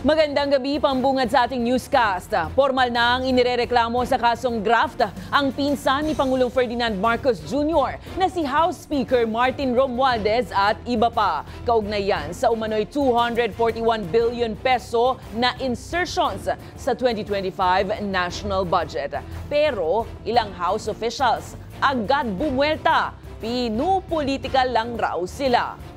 Magandang gabi, pambungad sa ating newscast. Formal na ang inirereklamo sa kasong graft ang pinsan ni Pangulong Ferdinand Marcos Jr. na si House Speaker Martin Romualdez at iba pa. Kaugnay yan sa umano'y 241 billion peso na insertions sa 2025 national budget. Pero ilang House officials agad bumuelta. Pinupolitika lang raw sila.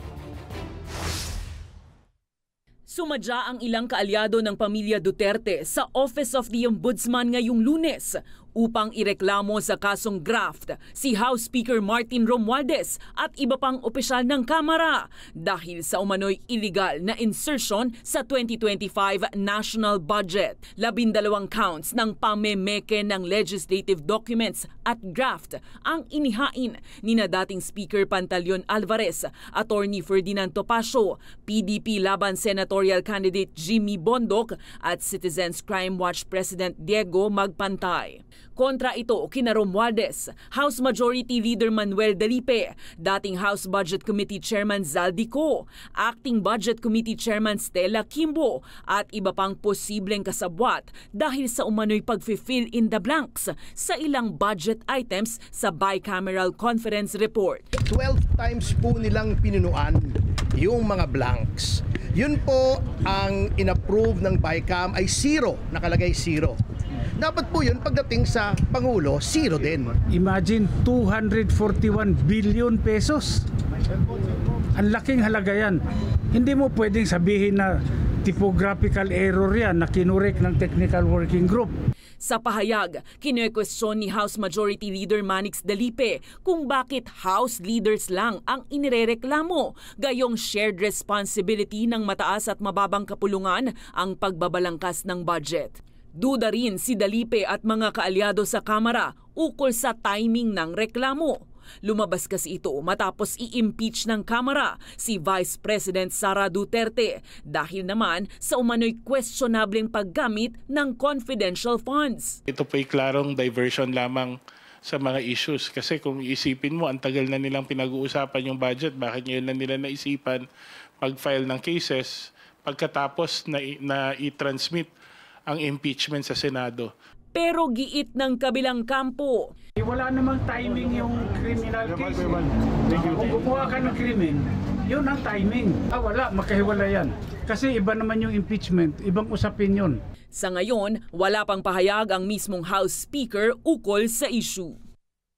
Sumadya ang ilang kaalyado ng pamilya Duterte sa Office of the Ombudsman ngayong Lunes upang ireklamo sa kasong graft si House Speaker Martin Romualdez at iba pang opisyal ng Kamara dahil sa umano'y illegal na insertion sa 2025 national budget. 12 counts ng pamemeke ng legislative documents at graft ang inihain ni na dating Speaker Pantaleon Alvarez, Attorney Ferdinand Topacio, PDP laban senatorial candidate Jimmy Bondoc at Citizens Crime Watch President Diego Magpantay. Kontra ito kina Romualdez, House Majority Leader Manuel Dalipe, dating House Budget Committee Chairman Zaldico, Acting Budget Committee Chairman Stella Kimbo at iba pang posibleng kasabwat dahil sa umano'y pag-fill in the blanks sa ilang budget items sa bicameral conference report. 12 times po nilang pinunuan yung mga blanks. Yun po ang inapprove ng BICAM ay zero, nakalagay zero. Dapat po yun pagdating sa Pangulo, zero din. Imagine 241 billion pesos. Ang laking halaga yan. Hindi mo pwedeng sabihin na typographical error yan na kinurek ng Technical Working Group. Sa pahayag, kinukwestiyon ni House Majority Leader Manix Dalipe kung bakit House leaders lang ang inirereklamo, gayong shared responsibility ng mataas at mababang kapulungan ang pagbabalangkas ng budget. Duda rin si Dalipe at mga kaalyado sa Kamara ukol sa timing ng reklamo. Lumabas kasi ito matapos i-impeach ng Kamara si Vice President Sara Duterte dahil naman sa umano'y questionableng paggamit ng confidential funds. Ito po'y klarong diversion lamang sa mga issues kasi kung iisipin mo, ang tagal na nilang pinag-uusapan yung budget, bakit ngayon na nila naisipan mag-file ng cases pagkatapos na i-transmit ang impeachment sa Senado. Pero giit ng kabilang kampo, Wala namang timing yung criminal case. Kung gumawa ka ng krimen, yun ang timing. Wala, makahiwala yan. Kasi iba naman yung impeachment, ibang usapin yun. Sa ngayon, wala pang pahayag ang mismong House Speaker ukol sa issue.